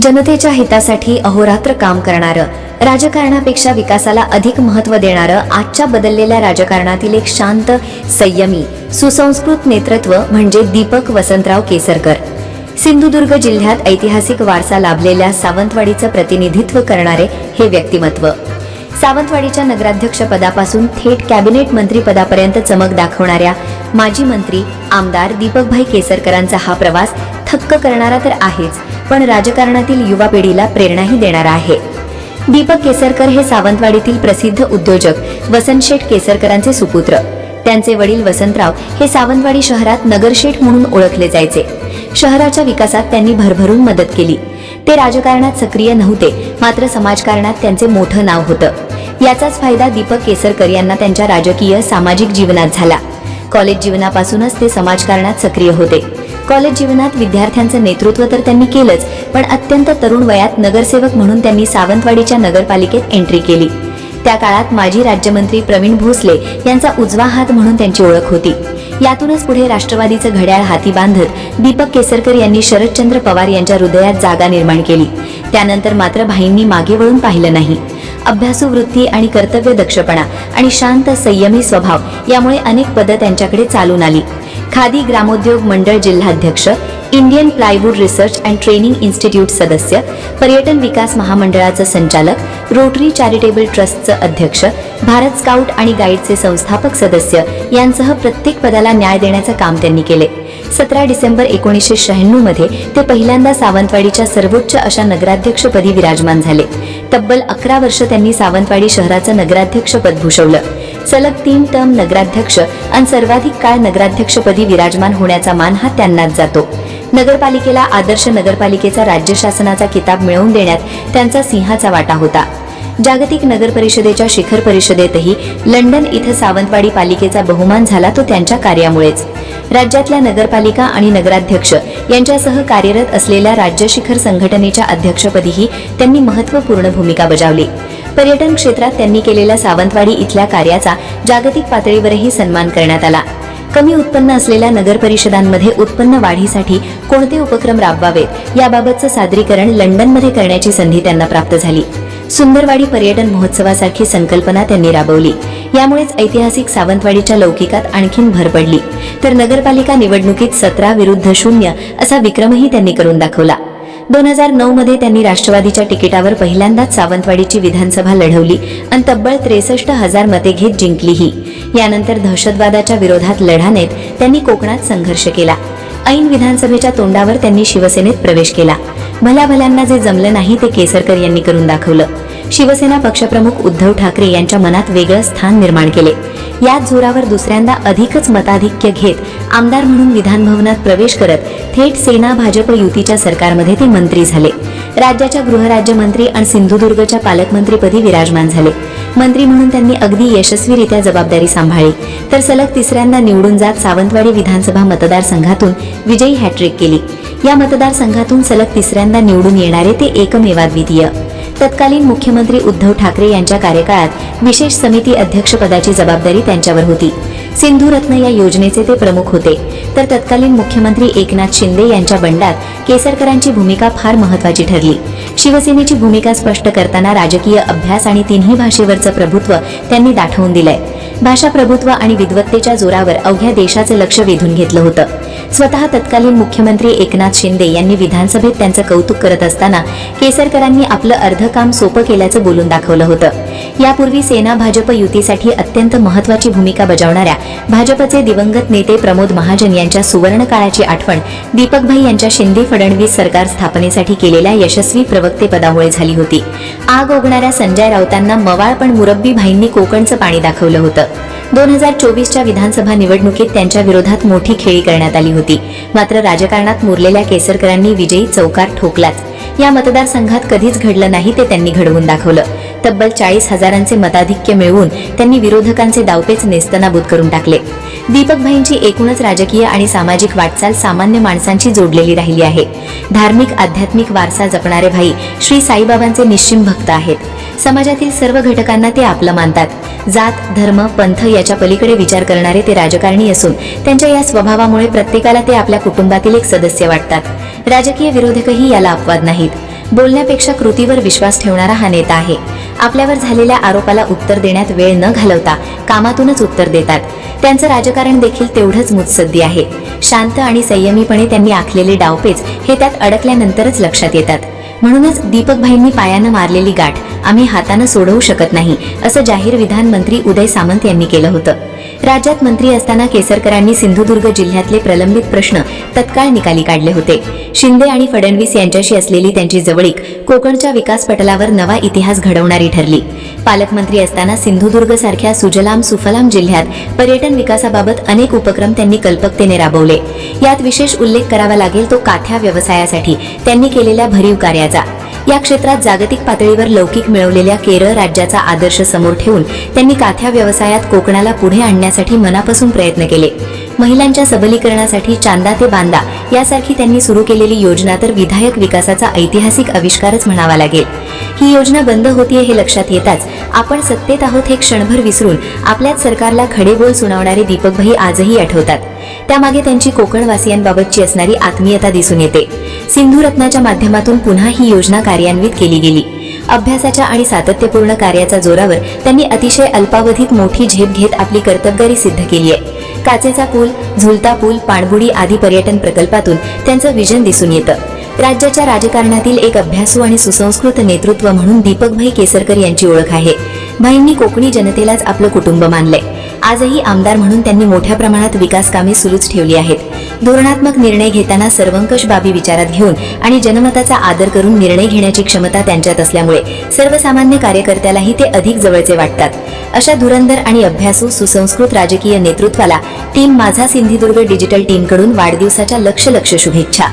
जनतेच्या हितासाठी अहोरात्र काम करणारं, राजकारणापेक्षा विकासाला अधिक महत्त्व देणारं, आजच्या बदललेल्या राजकारणातील एक शांत, संयमी, सुसंस्कृत नेतृत्व म्हणजे दीपक वसंतराव केसरकर. सिंधुदुर्ग जिल्ह्यात ऐतिहासिक वारसा लाभलेल्या सावंतवाडीचं प्रतिनिधित्व करणारे हे व्यक्तिमत्व. सावंतवाडीच्या नगराध्यक्ष पदापासून थेट कॅबिनेट मंत्री पदापर्यंत चमक दाखवणाऱ्या माजी मंत्री आमदार दीपकभाई केसरकरांचा हा प्रवास थक्क करणारा तर आहेच, पण राजकारणातील युवा पिढीला प्रेरणाही देणारा आहे. दीपक केसरकर हे सावंतवाडीतील प्रसिद्ध उद्योजक वसंतशेठ केसरकरांचे सुपुत्र. त्यांचे वडील वसंतराव हे सावंतवाडी शहरात नगरशेठ म्हणून ओळखले जायचे. शहराच्या विकासात त्यांनी भरभरून मदत केली. ते राजकारणात सक्रिय नव्हते, मात्र समाजकारणात त्यांचे मोठं नाव होतं. याचाच फायदा दीपक केसरकर यांना त्यांच्या राजकीय सामाजिक जीवनात झाला. कॉलेज जीवनापासूनच ते समाजकारणात सक्रिय होते. कॉलेज जीवनात विद्यार्थ्यांचं नेतृत्व तर त्यांनी केलंच, पण अत्यंत तरुण वयात नगरसेवक म्हणून त्यांनी सावंतवाडीच्या नगरपालिकेत एंट्री केली. त्या काळात माजी राज्यमंत्री प्रवीण भोसले यांचा उजवा हात म्हणून त्यांची ओळख होती. यातूनच पुढे राष्ट्रवादीचं घड्याळ हाती बांधत दीपक केसरकर यांनी शरदचंद्र पवार यांच्या हृदयात जागा निर्माण केली. त्यानंतर मात्र भाईंनी मागे वळून पाहिलं नाही. अभ्यासू वृत्ती आणि कर्तव्य दक्षपणा आणि शांत संयमी स्वभाव यामुळे अनेक पदं त्यांच्याकडे चालून आली. खादी ग्रामोद्योग मंडळ जिल्हाध्यक्ष, Indian plywood research and training institute सदस्य, पर्यटन विकास महामंडळाचं संचालक, रोटरी चॅरिटेबल ट्रस्टचं अध्यक्ष, भारत स्काउट आणि गाईडचे संस्थापक सदस्य यांसह प्रत्येक पदाला न्याय देण्याचं काम त्यांनी केले. 17 डिसेंबर 1996 मध्ये ते पहिल्यांदा सावंतवाडीच्या सर्वोच्च अशा नगराध्यक्षपदी विराजमान झाले. तब्बल 11 वर्ष त्यांनी सावंतवाडी शहराचं नगराध्यक्षपद भूषवलं. सलग 3 टर्म नगराध्यक्ष आणि सर्वाधिक काळ नगराध्यक्षपदी विराजमान होण्याचा मान हा त्यांनाच जातो. नगरपालिकेला आदर्श नगरपालिकेचा राज्य शासनाचा किताब मिळवून देण्यात त्यांचा सिंहाचा वाटा होता. जागतिक नगर परिषदेच्या शिखर परिषदेतही लंडन इथं सावंतवाडी पालिकेचा बहुमान झाला तो त्यांच्या कार्यामुळेच. राज्यातल्या नगरपालिका आणि नगराध्यक्ष यांच्यासह कार्यरत असलेल्या राज्य शिखर संघटनेच्या अध्यक्षपदीही त्यांनी महत्त्वपूर्ण भूमिका बजावली. पर्यटन क्षेत्रात त्यांनी केलेल्या सावंतवाडी इथल्या कार्याचा जागतिक पातळीवरही सन्मान करण्यात आला. कमी उत्पन्न असलेल्या नगर परिषदांमध्ये उत्पन्न वाढीसाठी कोणते उपक्रम राबवावेत याबाबतचं सादरीकरण लंडनमध्ये करण्याची संधी त्यांना प्राप्त झाली. सुंदरवाडी पर्यटन महोत्सवासारखी संकल्पना त्यांनी राबवली. यामुळेच ऐतिहासिक सावंतवाडीच्या लौकिकात आणखीन भर पडली. तर नगरपालिका निवडणुकीत 17-0 असा विक्रमही त्यांनी करून दाखवला. 2009 मध्ये त्यांनी राष्ट्रवादीच्या तिकिटावर पहिल्यांदाच सावंतवाडीची विधानसभा लढवली आणि तब्बल 63,000 मते घेत जिंकलीही. यानंतर दहशतवादाच्या विरोधात लढा नेत त्यांनी कोकणात संघर्ष केला. ऐन विधानसभेच्या तोंडावर त्यांनी शिवसेनेत प्रवेश केला. भल्याभल्यांना जे जमलं नाही ते केसरकर यांनी करून दाखवलं. शिवसेना पक्षप्रमुख उद्धव ठाकरे यांच्या मनात वेगळं स्थान निर्माण केले. याच जोरावर दुसऱ्यांदा अधिकच मताधिक्य घेत आमदार म्हणून विधानभवनात प्रवेश करत थेट सेना भाजप युतीच्या सरकारमध्ये ते मंत्री झाले. राज्याच्या गृहराज्यमंत्री आणि सिंधुदुर्गच्या पालकमंत्रीपदी विराजमान झाले. मंत्री म्हणून त्यांनी अगदी यशस्वीरित्या जबाबदारी सांभाळली. तर सलग तिसऱ्यांदा निवडून जात सावंतवाडी विधानसभा मतदारसंघातून विजयी हॅट्रिक केली. या मतदारसंघातून सलग तिसऱ्यांदा निवडून येणारे ते एकमेवाद्वितीय. तत्कालीन मुख्यमंत्री उद्धव ठाकरे यांच्या कार्यकाळात विशेष समिती अध्यक्षपदाची जबाबदारी त्यांच्यावर होती. सिंधुरत्न या योजनेचे ते प्रमुख होते. तर तत्कालीन मुख्यमंत्री एकनाथ शिंदे यांच्या बंडात केसरकरांची भूमिका फार महत्त्वाची ठरली. शिवसेनेची भूमिका स्पष्ट करताना राजकीय अभ्यास आणि तिन्ही भाषेवरचं प्रभुत्व त्यांनी दाखवून दिलंय. भाषा प्रभुत्व आणि विद्वत्तेच्या जोरावर अवघ्या देशाचं लक्ष वेधून घेतलं होतं. स्वतः तत्कालीन मुख्यमंत्री एकनाथ शिंदे यांनी विधानसभेत त्यांचं कौतुक करत असताना केसरकरांनी आपलं अर्ध काम सोपं केल्याचं बोलून दाखवलं होतं. यापूर्वी सेना भाजप युतीसाठी अत्यंत महत्त्वाची भूमिका बजावणाऱ्या भाजपचे दिवंगत नेते प्रमोद महाजन यांच्या सुवर्ण काळाची आठवण दीपकभाई यांच्या शिंदे फडणवीस सरकार स्थापनेसाठी केलेल्या यशस्वी प्रवक्तेपदामुळे झाली होती. आग ओढणाऱ्या संजय राऊतांना मवाळ पण मुरब्बी भाईंनी कोकणचं पाणी दाखवलं होतं. 2024च्या विधानसभा निवडणुकीत त्यांच्या विरोधात मोठी खेळी करण्यात आली होती. मात्र राजकारणात मुरलेल्या केसरकरांनी विजयी चौकार ठोकलाच. या मतदारसंघात कधीच घडलं नाही ते त्यांनी घडवून दाखवलं. तब्बल 40,000चे मताधिक्य मिळवून त्यांनी विरोधकांचे दावपेच नेस्तनाबूत करून टाकले. दीपकभाईंची एकूणच राजकीय आणि सामाजिक वाटचाल सामान्य माणसांची जोडलेली राहिली आहे. धार्मिक आध्यात्मिक वारसा जपणारे भाई श्री साईबाबांचे निश्चिम भक्त आहेत. समाजातील सर्व घटकांना ते आपलं मानतात. जात, धर्म, पंथ याच्या पलीकडे विचार करणारे ते राजकारणी असून त्यांच्या या स्वभावामुळे प्रत्येकाला ते आपल्या कुटुंबातील एक सदस्य वाटतात. राजकीय विरोधकही याला अपवाद नाहीत. बोलण्यापेक्षा कृतीवर विश्वास ठेवणारा हा नेता आहे. आपल्यावर झालेल्या आरोपाला उत्तर देण्यात वेळ न घालवता कामातूनच उत्तर देतात. त्यांचं राजकारण देखील तेवढंच मुत्सद्दी आहे. शांत आणि संयमीपणे त्यांनी आखलेले डावपेच हे त्यात अडकल्यानंतरच लक्षात येतात. म्हणूनच दीपकभाईंनी पायानं मारलेली गाठ आम्ही हातानं सोडवू शकत नाही, असं जाहीर विधान मंत्री उदय सामंत यांनी केलं होतं. राज्यात मंत्री असताना केसरकरांनी सिंधुदुर्ग जिल्ह्यातले प्रलंबित प्रश्न तत्काळ निकाली काढले होते. शिंदे आणि फडणवीस यांच्याशी असलेली त्यांची जवळीक कोकणच्या विकास पटलावर नवा इतिहास घडवणारी ठरली. पालकमंत्री असताना सिंधुदुर्ग सारख्या सुजलाम सुफलाम जिल्ह्यात पर्यटन विकासाबाबत अनेक उपक्रम त्यांनी कल्पकतेने राबवले. यात विशेष उल्लेख करावा लागेल तो काथ्या व्यवसायासाठी त्यांनी केलेल्या भरीव कार्याचा. या क्षेत्रात जागतिक पातळीवर लौकिक मिळवलेल्या केरळ राज्याचा आदर्श समोर ठेवून त्यांनी काथ्या व्यवसायात कोकणाला पुढे आणण्यासाठी मनापासून प्रयत्न केले. महिलांच्या सबलीकरणासाठी चांदा ते बांदा यासारखी त्यांनी सुरू केलेली योजना तर विधायक विकासाचा ऐतिहासिक आविष्कारच म्हणावा लागेल. ही योजना बंद होतीये हे लक्षात येताच आपण सत्तेत आहोत हे क्षणभर विसरून आपल्याच सरकारला खडेबोल सुनावणारे दीपकभाई आजही आठवतात. त्यामागे त्यांची कोकणवासियांबाबतची असणारी आत्मीयता दिसून येते. सिंधू रत्नाच्या माध्यमातून पुन्हा ही योजना कार्यान्वित केली गेली. अभ्यासाच्या आणि सातत्यपूर्ण कार्याच्या जोरावर त्यांनी अतिशय अल्पावधीत मोठी झेप घेत आपली कर्तबगारी सिद्ध केली आहे. काचेचा पूल, झुलता पूल, पाणबुडी आदी पर्यटन प्रकल्पातून त्यांचं विजन दिसून येतं. राज्याच्या राजकारणातील एक अभ्यासू आणि सुसंस्कृत नेतृत्व म्हणून दीपकभाई केसरकर यांची ओळख आहे. भाईंनी कोकणी जनतेलाच आपलं कुटुंब मानलंय. आजही आमदार म्हणून त्यांनी मोठ्या प्रमाणात विकास कामे सुरूच ठेवली आहेत. धोरणात्मक निर्णय घेताना सर्वंकष बाबी विचारात घेऊन आणि जनमताचा आदर करून निर्णय घेण्याची क्षमता त्यांच्यात असल्यामुळे सर्वसामान्य कार्यकर्त्यालाही ते अधिक जवळचे वाटतात. अशा धुरंधर आणि अभ्यासू सुसंस्कृत राजकीय नेतृत्वाला टीम माझा सिंधुदुर्ग डिजिटल टीमकडून वाढदिवसाच्या लक्ष शुभेच्छा.